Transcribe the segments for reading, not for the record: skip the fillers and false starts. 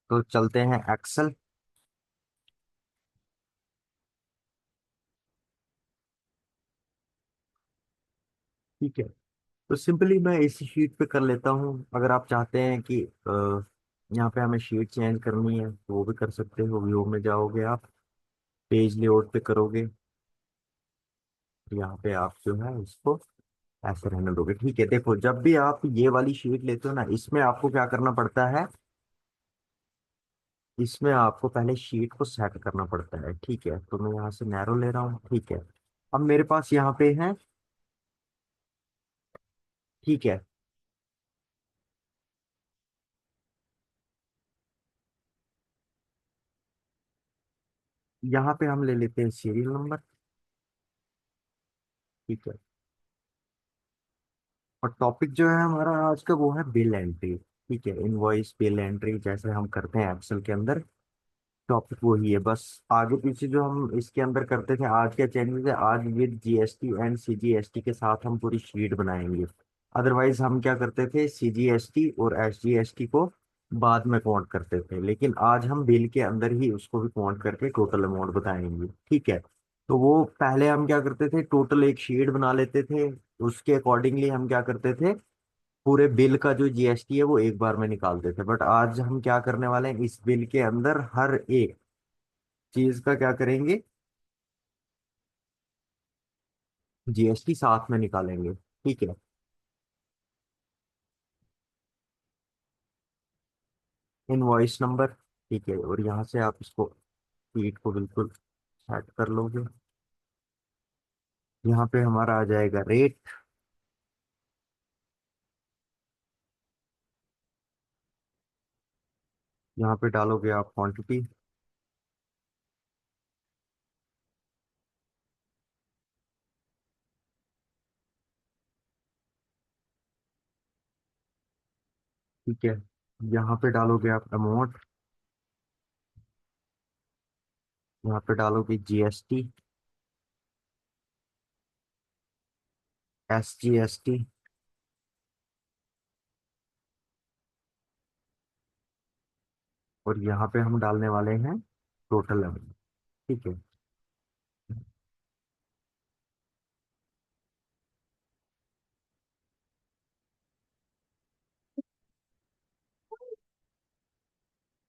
तो चलते हैं एक्सेल। ठीक है, तो सिंपली मैं इसी शीट पे कर लेता हूँ। अगर आप चाहते हैं कि यहाँ पे हमें शीट चेंज करनी है तो वो भी कर सकते हो। व्यू में जाओगे आप, पेज लेआउट पे करोगे, यहाँ पे आप जो है इसको ऐसे रहने दोगे। ठीक है, देखो जब भी आप ये वाली शीट लेते हो ना, इसमें आपको क्या करना पड़ता है, इसमें आपको पहले शीट को सेट करना पड़ता है। ठीक है, तो मैं यहाँ से नैरो ले रहा हूँ। ठीक है, अब मेरे पास यहाँ पे है। ठीक है, यहाँ पे हम ले लेते हैं सीरियल नंबर। ठीक है, और टॉपिक जो है हमारा आज का वो है बिल एंट्री। ठीक है, इनवॉइस बिल एंट्री जैसे हम करते हैं एक्सेल के अंदर, टॉपिक वही है। बस आगे पीछे जो हम इसके अंदर करते थे, आज क्या चेंजेस है, आज विद जीएसटी एंड सीजीएसटी के साथ हम पूरी शीट बनाएंगे। अदरवाइज हम क्या करते थे, सीजीएसटी और एसजीएसटी को बाद में काउंट करते थे, लेकिन आज हम बिल के अंदर ही उसको भी काउंट करके टोटल अमाउंट बताएंगे। ठीक है, तो वो पहले हम क्या करते थे, टोटल एक शीट बना लेते थे। उसके अकॉर्डिंगली हम क्या करते थे, पूरे बिल का जो जीएसटी है वो एक बार में निकालते थे। बट आज हम क्या करने वाले हैं, इस बिल के अंदर हर एक चीज का क्या करेंगे, जीएसटी साथ में निकालेंगे। ठीक है, इनवॉइस नंबर। ठीक है, और यहाँ से आप इसको शीट को बिल्कुल सेट कर लोगे। यहाँ पे हमारा आ जाएगा रेट। यहाँ पे डालोगे आप क्वांटिटी। ठीक है, यहाँ पे डालोगे आप अमाउंट। यहाँ पे डालोगे जीएसटी, एसजीएसटी, और यहाँ पे हम डालने वाले हैं टोटल अमाउंट। ठीक है,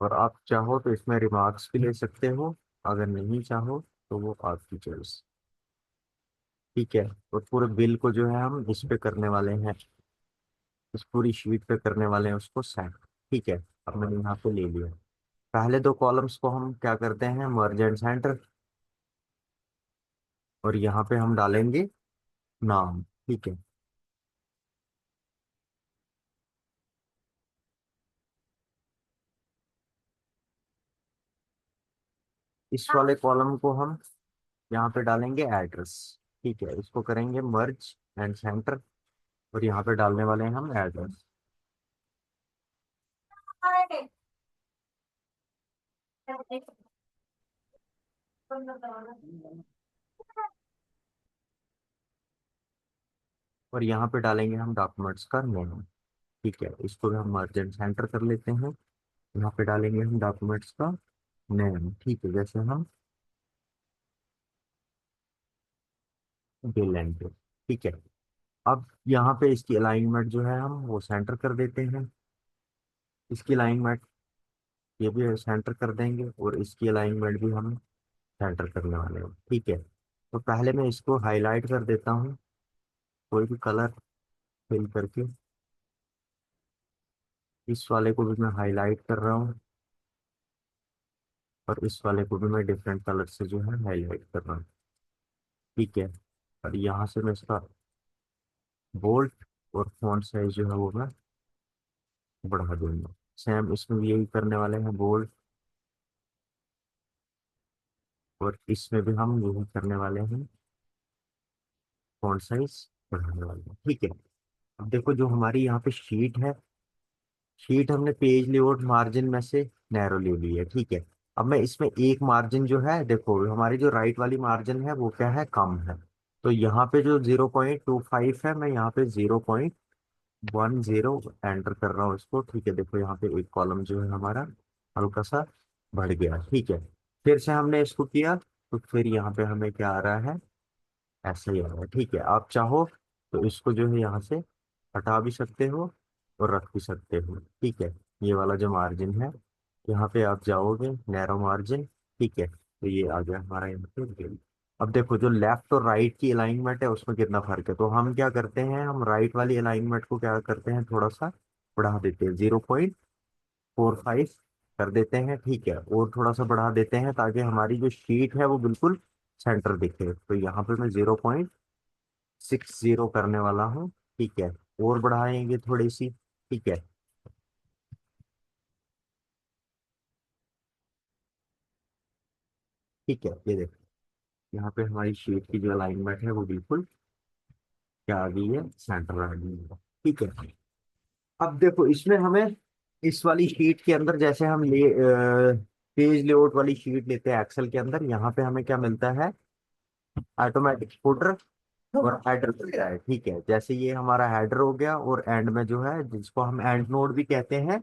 और आप चाहो तो इसमें रिमार्क्स भी ले सकते हो, अगर नहीं चाहो तो वो आपकी चॉइस। ठीक है, और पूरे बिल को जो है हम इस पे करने वाले हैं, इस पूरी शीट पे करने वाले हैं उसको सेट। ठीक है, अब मैंने यहाँ पे ले लिया। पहले दो कॉलम्स को हम क्या करते हैं, मर्ज एंड सेंटर, और यहाँ पे हम डालेंगे नाम। ठीक है, इस वाले कॉलम को हम यहाँ पे डालेंगे एड्रेस। ठीक है, इसको करेंगे मर्ज एंड सेंटर, और यहाँ पे डालने वाले हैं हम एड्रेस। और यहाँ पे डालेंगे हम डॉक्यूमेंट्स का नेम। ठीक है, इसको भी हम मर्ज एंड सेंटर कर लेते हैं। यहाँ पे डालेंगे हम डॉक्यूमेंट्स का नेम। ठीक है, जैसे हम बिल एंट्री। ठीक है, अब यहाँ पे इसकी अलाइनमेंट जो है हम वो सेंटर कर देते हैं। इसकी अलाइनमेंट ये भी सेंटर कर देंगे, और इसकी अलाइनमेंट भी हम सेंटर करने वाले हैं। ठीक है, तो पहले मैं इसको हाईलाइट कर देता हूँ, कोई भी कलर फिल करके। इस वाले को भी मैं हाईलाइट कर रहा हूँ, और इस वाले को भी मैं डिफरेंट कलर से जो है हाईलाइट कर रहा हूँ। ठीक है, और यहाँ से मैं इसका बोल्ट और फॉन्ट साइज जो है वो मैं बढ़ा दूंगा। सेम इसमें भी यही करने वाले हैं, बोल्ट, और इसमें भी हम यही करने वाले हैं, फॉन्ट साइज बढ़ाने वाले हैं। ठीक है, अब देखो जो हमारी यहाँ पे शीट है, शीट हमने पेज लेआउट मार्जिन में से नैरो ले ली है। ठीक है, अब मैं इसमें एक मार्जिन जो है, देखो हमारी जो राइट वाली मार्जिन है वो क्या है, कम है। तो यहाँ पे जो 0.25 है, मैं यहाँ पे 0.10 एंटर कर रहा हूँ इसको। ठीक है, देखो यहाँ पे एक कॉलम जो है हमारा हल्का सा बढ़ गया, ठीक है। फिर से हमने इसको किया, तो फिर यहाँ पे हमें क्या आ रहा है, ऐसा ही आ रहा है, ठीक है। आप चाहो तो इसको जो है यहाँ से हटा भी सकते हो और रख भी सकते हो, ठीक है। ये वाला जो मार्जिन है, यहाँ पे आप जाओगे नैरो मार्जिन, ठीक है, तो ये आ गया हमारा यहाँ पे बिल। अब देखो जो लेफ्ट और राइट की अलाइनमेंट है उसमें कितना फर्क है, तो हम क्या करते हैं, हम राइट वाली अलाइनमेंट को क्या करते हैं, थोड़ा सा बढ़ा देते हैं, 0.45 कर देते हैं, ठीक है, और थोड़ा सा बढ़ा देते हैं ताकि हमारी जो शीट है वो बिल्कुल सेंटर दिखे। तो यहाँ पे मैं 0.60 करने वाला हूँ, ठीक है, और बढ़ाएंगे थोड़ी सी, ठीक है। ठीक है, ये देखो यहाँ पे हमारी शीट की जो अलाइनमेंट है वो बिल्कुल क्या आ गई है, सेंटर आ गई है, ठीक है। अब देखो इसमें हमें इस वाली शीट के अंदर जैसे हम पेज लेआउट वाली शीट लेते हैं एक्सेल के अंदर, यहाँ पे हमें क्या मिलता है, ऑटोमेटिक फुटर और हेडर मिलता है, ठीक है। जैसे ये हमारा हेडर हो गया, और एंड में जो है जिसको हम एंड नोड भी कहते हैं,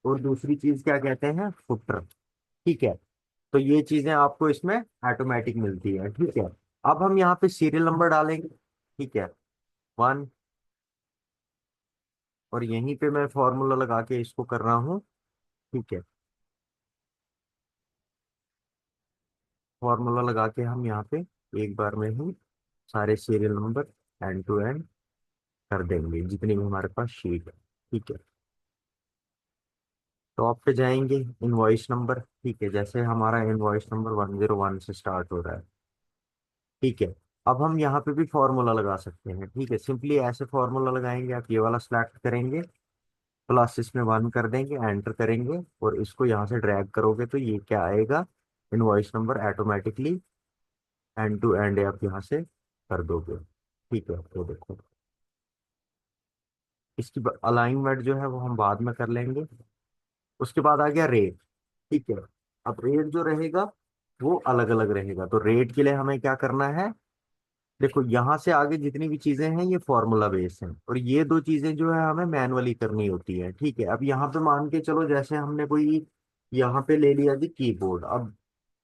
और दूसरी चीज क्या कहते हैं, फुटर, ठीक है। तो ये चीजें आपको इसमें ऑटोमेटिक मिलती है, ठीक है। अब हम यहाँ पे सीरियल नंबर डालेंगे, ठीक है, 1, और यहीं पे मैं फॉर्मूला लगा के इसको कर रहा हूँ, ठीक है। फॉर्मूला लगा के हम यहाँ पे एक बार में ही सारे serial number end to end कर देंगे जितनी भी हमारे पास शीट है, ठीक है। टॉप पे जाएंगे, इनवॉइस नंबर, ठीक है, जैसे हमारा इनवॉइस नंबर 101 से स्टार्ट हो रहा है, ठीक है। अब हम यहाँ पे भी फॉर्मूला लगा सकते हैं, ठीक है, सिंपली ऐसे फॉर्मूला लगाएंगे, आप ये वाला सिलेक्ट करेंगे, प्लस इसमें 1 कर देंगे, एंटर करेंगे, और इसको यहाँ से ड्रैग करोगे तो ये क्या आएगा, invoice number automatically end to end आप यहाँ से कर दोगे, ठीक है। तो देखो इसकी अलाइनमेंट जो है वो हम बाद में कर लेंगे। उसके बाद आ गया रेट, ठीक है। अब रेट जो रहेगा वो अलग अलग रहेगा, तो रेट के लिए हमें क्या करना है, देखो यहाँ से आगे जितनी भी चीजें हैं ये फॉर्मूला बेस है, और ये दो चीजें जो है हमें मैनुअली करनी होती है, ठीक है। अब यहाँ पे मान के चलो जैसे हमने कोई यहाँ पे ले लिया जी कीबोर्ड, अब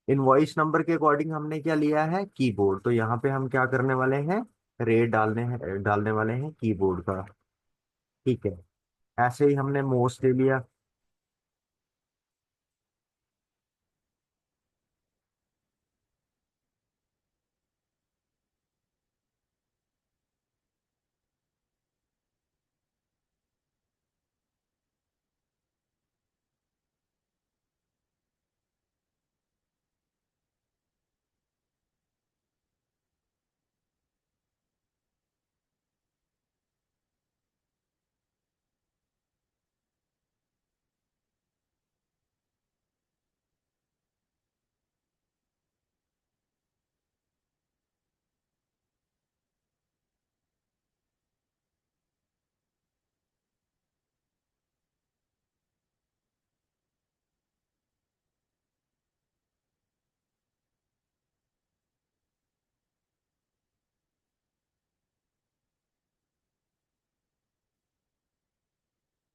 इनवॉइस नंबर के अकॉर्डिंग हमने क्या लिया है, कीबोर्ड, तो यहाँ पे हम क्या करने वाले हैं, रेट डालने वाले हैं कीबोर्ड का, ठीक है। ऐसे ही हमने मोस्ट ले लिया।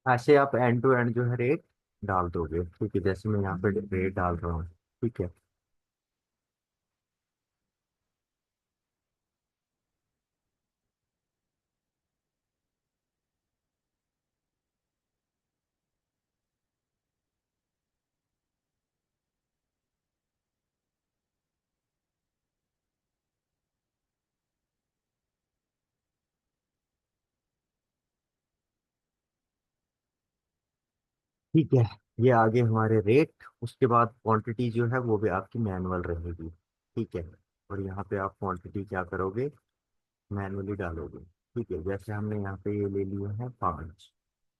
ऐसे आप एंड टू एंड जो है रेट डाल दोगे, ठीक है, जैसे मैं यहाँ पे रेट डाल रहा हूँ, ठीक है। ठीक है, ये आगे हमारे रेट, उसके बाद क्वांटिटी जो है वो भी आपकी मैनुअल रहेगी, ठीक है। और यहाँ पे आप क्वांटिटी क्या करोगे, मैनुअली डालोगे, ठीक है। जैसे हमने यहाँ पे ये ले लिया है 5,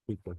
ठीक है।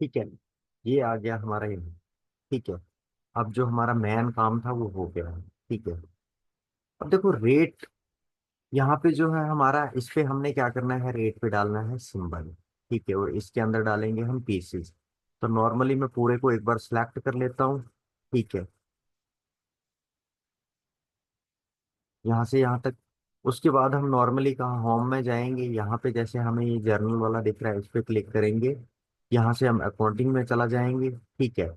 ठीक है, ये आ गया हमारा यहाँ। ठीक है, अब जो हमारा मेन काम था वो हो गया है। ठीक है, अब देखो रेट यहाँ पे जो है हमारा, इस पे हमने क्या करना है, रेट पे डालना है सिंबल। ठीक है, और इसके अंदर डालेंगे हम पीसेस। तो नॉर्मली मैं पूरे को एक बार सिलेक्ट कर लेता हूँ। ठीक है, यहाँ से यहाँ तक। उसके बाद हम नॉर्मली कहाँ, होम में जाएंगे, यहाँ पे जैसे हमें ये जर्नल वाला दिख रहा है इस पे क्लिक करेंगे। यहाँ से हम अकाउंटिंग में चला जाएंगे। ठीक है,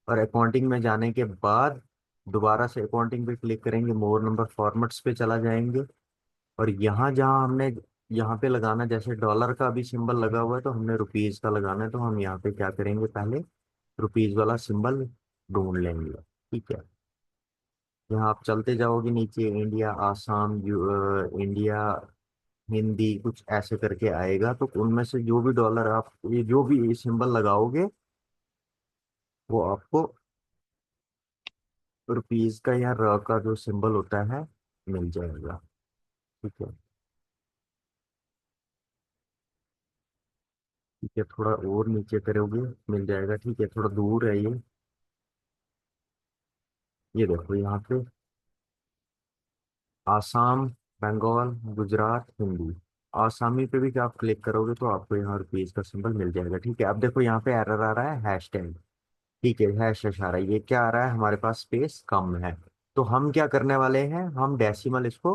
और अकाउंटिंग में जाने के बाद दोबारा से अकाउंटिंग पे क्लिक करेंगे, मोर नंबर फॉर्मेट्स पे चला जाएंगे। और यहाँ जहाँ हमने, यहाँ पे लगाना, जैसे डॉलर का अभी सिंबल लगा हुआ है तो हमने रुपीज का लगाना है, तो हम यहाँ पे क्या करेंगे, पहले रुपीज वाला सिंबल ढूंढ लेंगे। ठीक है, यहाँ आप चलते जाओगे नीचे, इंडिया, आसाम, इंडिया, हिंदी, कुछ ऐसे करके आएगा, तो उनमें से जो भी डॉलर आप, ये जो भी सिंबल लगाओगे वो आपको रुपीज का या र का जो सिंबल होता है मिल जाएगा। ठीक है, ठीक है, थोड़ा और नीचे करोगे मिल जाएगा। ठीक है, थोड़ा दूर है ये देखो यहाँ पे, आसाम, बंगाल, गुजरात, हिंदी। आसामी पे भी क्या आप क्लिक करोगे तो आपको यहाँ रुपीज का सिंबल मिल जाएगा। ठीक है, अब देखो यहाँ पे एरर आ रहा है, हैश टैग। ठीक है, हैश हैश आ रहा है, ये क्या आ रहा है, हमारे पास स्पेस कम है। तो हम क्या करने वाले हैं, हम डेसिमल, इसको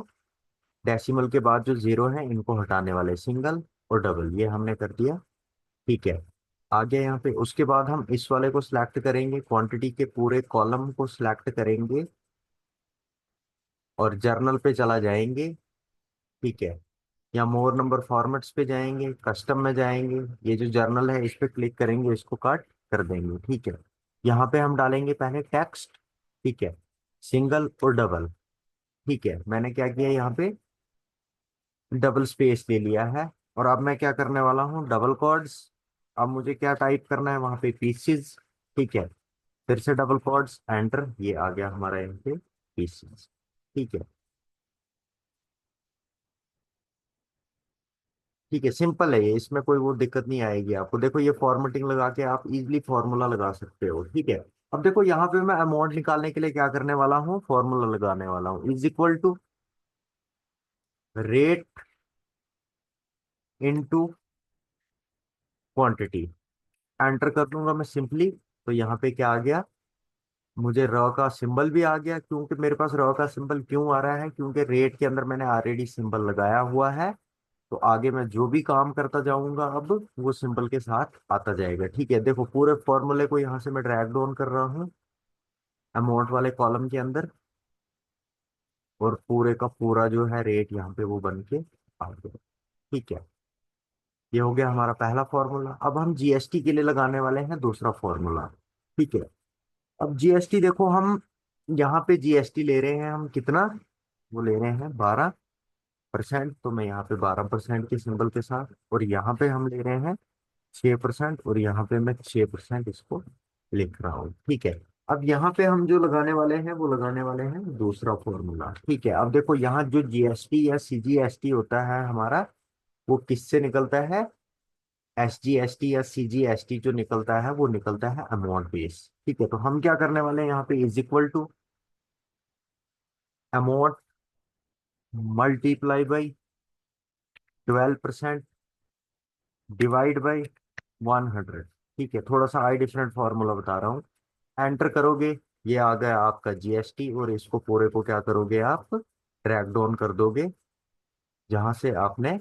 डेसिमल के बाद जो जीरो है इनको हटाने वाले, सिंगल और डबल, ये हमने कर दिया। ठीक है, आगे यहाँ पे उसके बाद हम इस वाले को सिलेक्ट करेंगे, क्वांटिटी के पूरे कॉलम को सिलेक्ट करेंगे और जर्नल पे चला जाएंगे। ठीक है, या मोर नंबर फॉर्मेट्स पे जाएंगे, कस्टम में जाएंगे, ये जो जर्नल है इस पे क्लिक करेंगे, इसको काट कर देंगे। ठीक है, यहाँ पे हम डालेंगे पहले टेक्स्ट। ठीक है, सिंगल और डबल। ठीक है, मैंने क्या किया यहाँ पे, डबल स्पेस ले लिया है। और अब मैं क्या करने वाला हूँ, डबल कॉर्ड्स। अब मुझे क्या टाइप करना है वहां पे, पीसीज। ठीक है, फिर से डबल कॉर्ड्स, एंटर, ये आ गया हमारा यहाँ पे पीसीज। ठीक है, ठीक है, सिंपल है ये, इसमें कोई वो दिक्कत नहीं आएगी आपको। देखो ये फॉर्मेटिंग लगा के आप इजीली फॉर्मूला लगा सकते हो। ठीक है, अब देखो यहाँ पे मैं अमाउंट निकालने के लिए क्या करने वाला हूँ, फॉर्मूला लगाने वाला हूँ, is equal to rate into quantity. Enter कर दूंगा मैं सिंपली, तो यहाँ पे क्या आ गया, मुझे रॉ का सिंबल भी आ गया। क्योंकि मेरे पास रॉ का सिंबल क्यों आ रहा है, क्योंकि रेट के अंदर मैंने ऑलरेडी सिंबल लगाया हुआ है। तो आगे मैं जो भी काम करता जाऊंगा अब वो सिंबल के साथ आता जाएगा। ठीक है, देखो पूरे फॉर्मूले को यहाँ से मैं ड्रैग डाउन कर रहा हूँ अमाउंट वाले कॉलम के अंदर, और पूरे का पूरा जो है रेट यहाँ पे वो बन के आ गया। ठीक है, ये हो गया हमारा पहला फॉर्मूला। अब हम जीएसटी के लिए लगाने वाले हैं दूसरा फॉर्मूला। ठीक है, अब जीएसटी देखो, हम यहाँ पे जीएसटी ले रहे हैं हम कितना, वो ले रहे हैं 12%। तो मैं यहाँ पे 12% के सिंबल के साथ, और यहाँ पे हम ले रहे हैं 6%, और यहाँ पे मैं 6% इसको लिख रहा हूँ। ठीक है, अब यहाँ पे हम जो लगाने वाले हैं वो लगाने वाले हैं दूसरा फॉर्मूला। ठीक है, अब देखो यहाँ जो जीएसटी या सीजीएसटी होता है हमारा, वो किससे निकलता है, एसजीएसटी या सीजीएसटी जो निकलता है वो निकलता है अमाउंट बेस। ठीक है, तो हम क्या करने वाले हैं यहाँ पे, is equal to amount multiply by 12% divide by 100। ठीक है, थोड़ा सा आई डिफरेंट फॉर्मूला बता रहा हूँ। एंटर करोगे, ये आ गया आपका जीएसटी, और इसको पूरे को क्या करोगे आप, ड्रैग डाउन कर दोगे जहां से आपने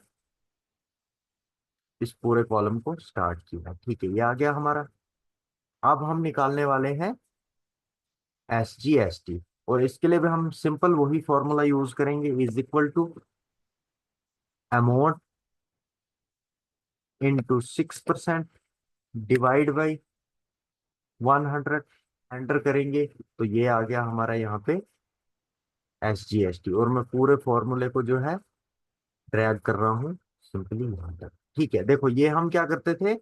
इस पूरे कॉलम को स्टार्ट किया। ठीक है, ये आ गया हमारा। अब हम निकालने वाले हैं एसजीएसटी, और इसके लिए भी हम सिंपल वही फॉर्मूला यूज करेंगे, is equal to amount into 6% divide by 100। Enter करेंगे तो ये आ गया हमारा यहाँ पे एसजीएसटी, और मैं पूरे फॉर्मूले को जो है ड्रैग कर रहा हूँ सिंपली यहाँ तक। ठीक है, देखो ये हम क्या करते थे,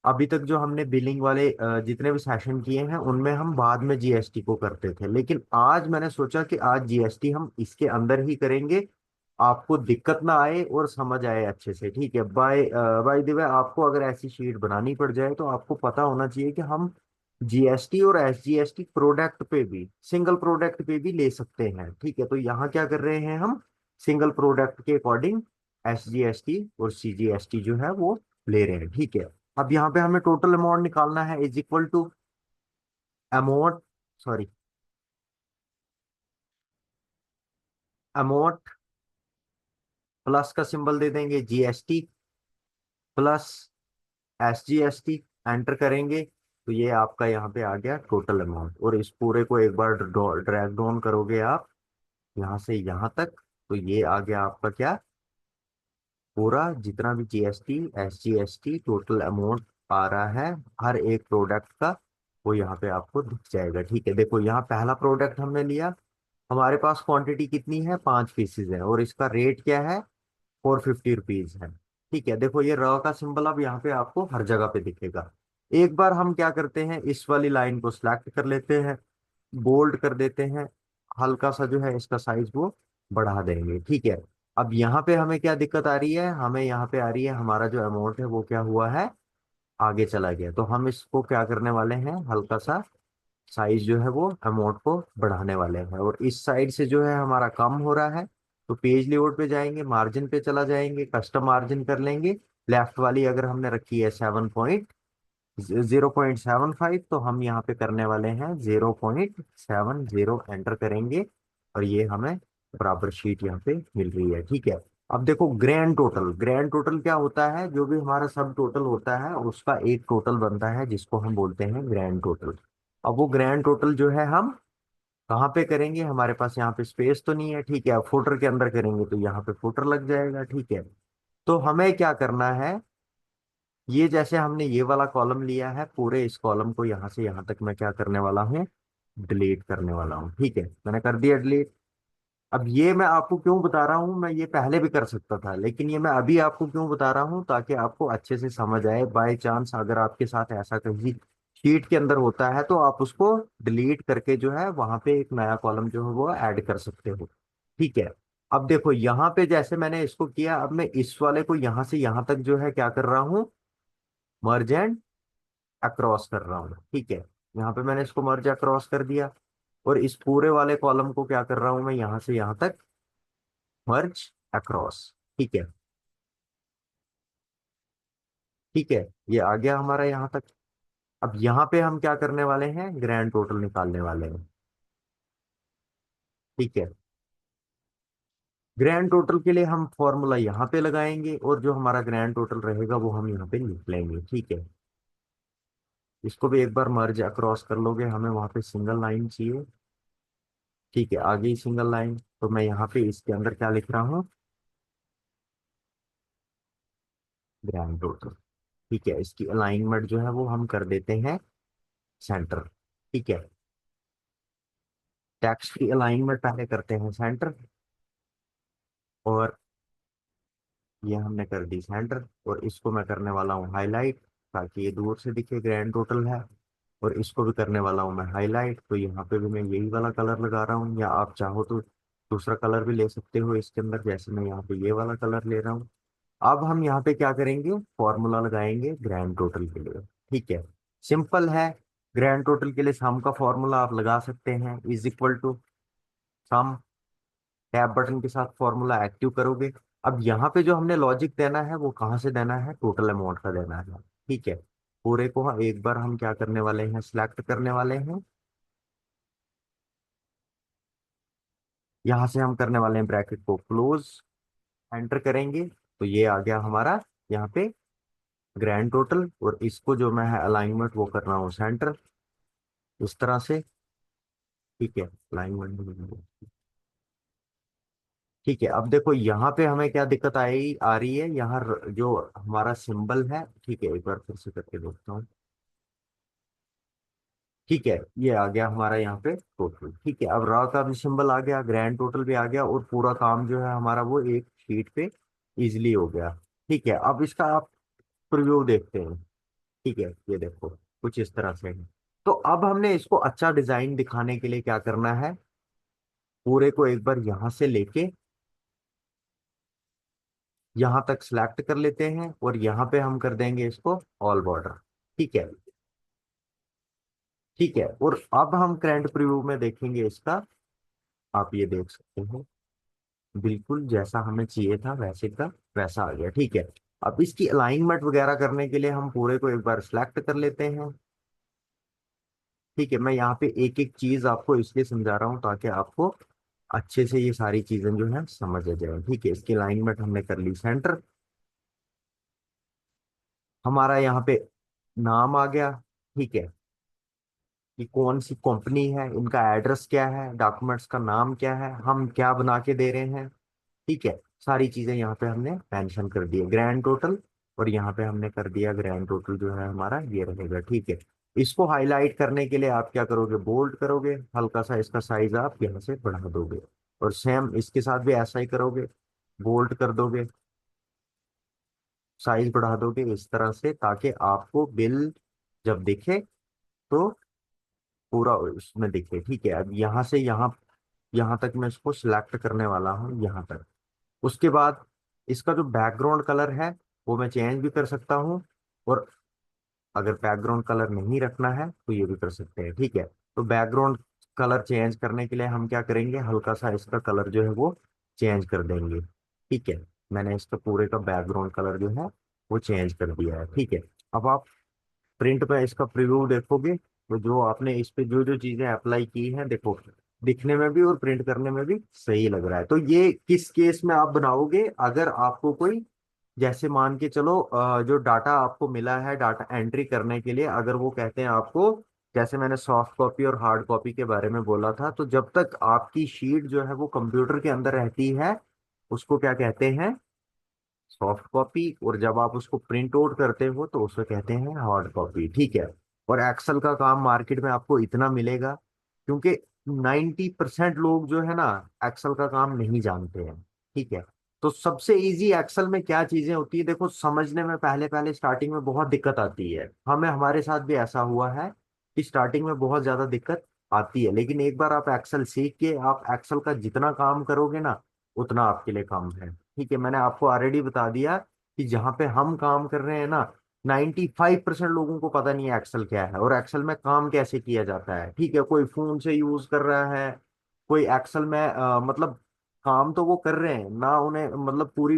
अभी तक जो हमने बिलिंग वाले जितने भी सेशन किए हैं उनमें हम बाद में जीएसटी को करते थे, लेकिन आज मैंने सोचा कि आज जीएसटी हम इसके अंदर ही करेंगे। आपको दिक्कत ना आए और समझ आए अच्छे से। ठीक है, बाय द वे, आपको अगर ऐसी शीट बनानी पड़ जाए तो आपको पता होना चाहिए कि हम जीएसटी और एसजीएसटी प्रोडक्ट पे भी, सिंगल प्रोडक्ट पे भी ले सकते हैं। ठीक है, तो यहाँ क्या कर रहे हैं हम, सिंगल प्रोडक्ट के अकॉर्डिंग एसजीएसटी और सीजीएसटी जो है वो ले रहे हैं। ठीक है, अब यहाँ पे हमें टोटल अमाउंट निकालना है, is equal to amount, sorry, amount plus का सिंबल दे देंगे जीएसटी प्लस एसजीएसटी, एंटर करेंगे तो ये आपका यहाँ पे आ गया टोटल अमाउंट। और इस पूरे को एक बार ड्रैग डाउन करोगे आप यहाँ से यहाँ तक, तो ये आ गया आपका क्या, पूरा जितना भी जीएसटी एसजीएसटी टोटल अमाउंट आ रहा है हर एक प्रोडक्ट का, वो यहाँ पे आपको दिख जाएगा। ठीक है, देखो यहाँ पहला प्रोडक्ट हमने लिया, हमारे पास क्वांटिटी कितनी है, 5 पीसेज है, और इसका रेट क्या है, 450 रुपीज है। ठीक है, देखो ये र का सिंबल अब यहाँ पे आपको हर जगह पे दिखेगा। एक बार हम क्या करते हैं, इस वाली लाइन को सिलेक्ट कर लेते हैं, बोल्ड कर देते हैं, हल्का सा जो है इसका साइज वो बढ़ा देंगे। ठीक है, अब यहाँ पे हमें क्या दिक्कत आ रही है, हमें यहाँ पे आ रही है हमारा जो अमाउंट है वो क्या हुआ है, आगे चला गया। तो हम इसको क्या करने वाले हैं, हल्का सा साइज जो है वो अमाउंट को बढ़ाने वाले हैं, और इस साइड से जो है हमारा कम हो रहा है, तो पेज लेआउट पे जाएंगे, मार्जिन पे चला जाएंगे, कस्टम मार्जिन कर लेंगे। लेफ्ट वाली अगर हमने रखी है 0.75, तो हम यहाँ पे करने वाले हैं 0.70, एंटर करेंगे, और ये हमें बराबर शीट यहाँ पे मिल रही है। ठीक है, अब देखो ग्रैंड टोटल, ग्रैंड टोटल क्या होता है, जो भी हमारा सब टोटल होता है उसका एक टोटल बनता है जिसको हम बोलते हैं ग्रैंड टोटल। अब वो ग्रैंड टोटल जो है हम कहाँ पे करेंगे, हमारे पास यहाँ पे स्पेस तो नहीं है। ठीक है, अब फुटर के अंदर करेंगे तो यहाँ पे फुटर लग जाएगा। ठीक है, तो हमें क्या करना है, ये जैसे हमने ये वाला कॉलम लिया है, पूरे इस कॉलम को यहाँ से यहाँ तक मैं क्या करने वाला हूँ, डिलीट करने वाला हूँ। ठीक है, मैंने कर दिया डिलीट। अब ये मैं आपको क्यों बता रहा हूँ, मैं ये पहले भी कर सकता था, लेकिन ये मैं अभी आपको क्यों बता रहा हूँ, ताकि आपको अच्छे से समझ आए। बाय चांस अगर आपके साथ ऐसा कहीं शीट के अंदर होता है तो आप उसको डिलीट करके जो है वहां पे एक नया कॉलम जो है वो ऐड कर सकते हो। ठीक है, अब देखो यहाँ पे जैसे मैंने इसको किया, अब मैं इस वाले को यहाँ से यहाँ तक जो है क्या कर रहा हूँ, मर्ज एंड अक्रॉस कर रहा हूँ। ठीक है, यहाँ पे मैंने इसको मर्ज अक्रॉस कर दिया, और इस पूरे वाले कॉलम को क्या कर रहा हूँ मैं, यहाँ से यहाँ तक मर्ज अक्रॉस। ठीक है, ठीक है, ये आ गया हमारा यहाँ तक। अब यहाँ पे हम क्या करने वाले हैं, ग्रैंड टोटल निकालने वाले हैं। ठीक है, ग्रैंड टोटल के लिए हम फॉर्मूला यहाँ पे लगाएंगे, और जो हमारा ग्रैंड टोटल रहेगा वो हम यहाँ पे लिख लेंगे। ठीक है, इसको भी एक बार मर्ज अक्रॉस कर लोगे, हमें वहां पे सिंगल लाइन चाहिए। ठीक है, आगे ही सिंगल लाइन, तो मैं यहाँ पे इसके अंदर क्या लिख रहा हूँ, ग्रैंड टोटल। ठीक है, इसकी अलाइनमेंट जो है वो हम कर देते हैं सेंटर। ठीक है, टेक्स्ट की अलाइनमेंट पहले करते हैं सेंटर, और ये हमने कर दी सेंटर, और इसको मैं करने वाला हूँ हाईलाइट, ताकि ये दूर से दिखे ग्रैंड टोटल है। और इसको भी करने वाला हूँ मैं हाईलाइट, तो यहाँ पे भी मैं यही वाला कलर लगा रहा हूँ, या आप चाहो तो दूसरा कलर भी ले सकते हो इसके अंदर, जैसे मैं यहाँ पे ये वाला कलर ले रहा हूँ। अब हम यहाँ पे क्या करेंगे, फॉर्मूला लगाएंगे ग्रैंड टोटल के लिए। ठीक है, सिंपल है, ग्रैंड टोटल के लिए सम का फॉर्मूला आप लगा सकते हैं, is equal to sum, tab button के साथ फॉर्मूला एक्टिव करोगे। अब यहाँ पे जो हमने लॉजिक देना है वो कहाँ से देना है, टोटल अमाउंट का देना है। ठीक है, पूरे को एक बार हम क्या करने वाले हैं, सिलेक्ट करने वाले हैं, यहाँ से हम करने वाले हैं ब्रैकेट को क्लोज, एंटर करेंगे, तो ये आ गया हमारा यहाँ पे ग्रैंड टोटल। और इसको जो मैं है अलाइनमेंट वो कर रहा हूँ सेंटर, इस तरह से। ठीक है, अलाइनमेंट, ठीक है, अब देखो यहाँ पे हमें क्या दिक्कत आई आ रही है, यहाँ जो हमारा सिंबल है। ठीक है, एक बार फिर से करके देखता हूँ। ठीक है, ये आ गया हमारा यहाँ पे टोटल। ठीक है, अब रॉ का भी सिंबल आ गया, ग्रैंड टोटल भी आ गया, और पूरा काम जो है हमारा वो एक शीट पे इजिली हो गया। ठीक है, अब इसका आप प्रीव्यू देखते हैं। ठीक है, ये देखो कुछ इस तरह से है। तो अब हमने इसको अच्छा डिजाइन दिखाने के लिए क्या करना है, पूरे को एक बार यहाँ से लेके यहाँ तक सिलेक्ट कर लेते हैं और यहाँ पे हम कर देंगे इसको ऑल बॉर्डर। ठीक है। ठीक है, और अब हम करंट प्रीव्यू में देखेंगे इसका। आप ये देख सकते हो बिल्कुल जैसा हमें चाहिए था वैसे का वैसा आ गया। ठीक है। अब इसकी अलाइनमेंट वगैरह करने के लिए हम पूरे को एक बार सिलेक्ट कर लेते हैं। ठीक है, मैं यहाँ पे एक एक चीज आपको इसलिए समझा रहा हूँ ताकि आपको अच्छे से ये सारी चीजें जो है समझ आ जाए। ठीक है, इसकी अलाइनमेंट हमने कर ली सेंटर। हमारा यहाँ पे नाम आ गया। ठीक है, कि कौन सी कंपनी है, इनका एड्रेस क्या है, डॉक्यूमेंट्स का नाम क्या है, हम क्या बना के दे रहे हैं। ठीक है, सारी चीजें यहाँ पे हमने मेंशन कर दी है, ग्रैंड टोटल। और यहाँ पे हमने कर दिया ग्रैंड टोटल जो है हमारा ये रहेगा। ठीक है, इसको हाईलाइट करने के लिए आप क्या करोगे, बोल्ड करोगे, हल्का सा इसका साइज आप यहाँ से बढ़ा दोगे। और सेम इसके साथ भी ऐसा ही करोगे, बोल्ड कर दोगे, साइज बढ़ा दोगे इस तरह से, ताकि आपको बिल जब दिखे तो पूरा उसमें दिखे। ठीक है, अब यहाँ से यहाँ तक मैं इसको सिलेक्ट करने वाला हूँ, यहाँ तक। उसके बाद इसका जो बैकग्राउंड कलर है वो मैं चेंज भी कर सकता हूँ, और अगर बैकग्राउंड कलर नहीं रखना है तो ये भी कर सकते हैं। ठीक है, तो बैकग्राउंड कलर चेंज करने के लिए हम क्या करेंगे, हल्का सा इसका कलर जो है वो चेंज कर देंगे। ठीक है, मैंने इसका पूरे का बैकग्राउंड कलर जो है वो चेंज कर दिया है। ठीक है, अब आप प्रिंट पे इसका प्रीव्यू देखोगे तो जो आपने इस पे जो जो चीजें अप्लाई की हैं, देखो दिखने में भी और प्रिंट करने में भी सही लग रहा है। तो ये किस केस में आप बनाओगे, अगर आपको कोई, जैसे मान के चलो जो डाटा आपको मिला है डाटा एंट्री करने के लिए, अगर वो कहते हैं आपको, जैसे मैंने सॉफ्ट कॉपी और हार्ड कॉपी के बारे में बोला था, तो जब तक आपकी शीट जो है वो कंप्यूटर के अंदर रहती है उसको क्या कहते हैं, सॉफ्ट कॉपी। और जब आप उसको प्रिंट आउट करते हो तो उसे कहते हैं हार्ड कॉपी। ठीक है, और एक्सेल का काम मार्केट में आपको इतना मिलेगा क्योंकि 90% लोग जो है ना एक्सेल का काम नहीं जानते हैं। ठीक है, तो सबसे इजी एक्सेल में क्या चीजें होती है, देखो समझने में पहले पहले स्टार्टिंग में बहुत दिक्कत आती है, हमारे साथ भी ऐसा हुआ है कि स्टार्टिंग में बहुत ज्यादा दिक्कत आती है, लेकिन एक बार आप एक्सेल सीख के आप एक्सेल का जितना काम करोगे ना उतना आपके लिए काम है। ठीक है, मैंने आपको ऑलरेडी बता दिया कि जहां पे हम काम कर रहे हैं ना, 95% लोगों को पता नहीं है एक्सेल क्या है और एक्सेल में काम कैसे किया जाता है। ठीक है, कोई फोन से यूज कर रहा है, कोई एक्सेल में मतलब काम तो वो कर रहे हैं ना, उन्हें मतलब पूरी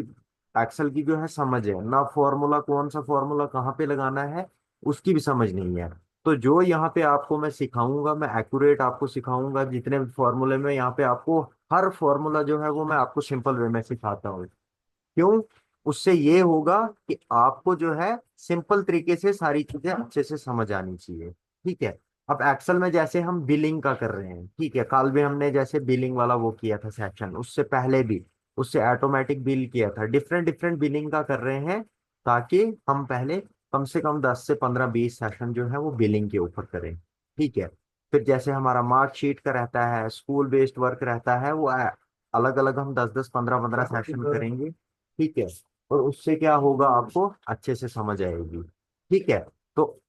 एक्सेल की जो है समझ है ना, फॉर्मूला कौन सा फॉर्मूला कहाँ पे लगाना है उसकी भी समझ नहीं है। तो जो यहाँ पे आपको मैं सिखाऊंगा, मैं एक्यूरेट आपको सिखाऊंगा, जितने भी फॉर्मूले में यहाँ पे आपको हर फॉर्मूला जो है वो मैं आपको सिंपल वे में सिखाता हूँ। क्यों? उससे ये होगा कि आपको जो है सिंपल तरीके से सारी चीजें अच्छे से समझ आनी चाहिए। ठीक है, अब एक्सेल में जैसे हम बिलिंग का कर रहे हैं, ठीक है, कल भी हमने जैसे बिलिंग वाला वो किया था सेक्शन, उससे पहले भी उससे ऑटोमेटिक बिल किया था, डिफरेंट डिफरेंट बिलिंग का कर रहे हैं, ताकि हम पहले कम से कम 10 से 15 20 सेशन जो है वो बिलिंग के ऊपर करें। ठीक है, फिर जैसे हमारा मार्कशीट का रहता है, स्कूल बेस्ड वर्क रहता है, वो अलग अलग हम 10 10 15 15 सेशन करेंगे। ठीक है, और उससे क्या होगा आपको अच्छे से समझ आएगी। ठीक है, तो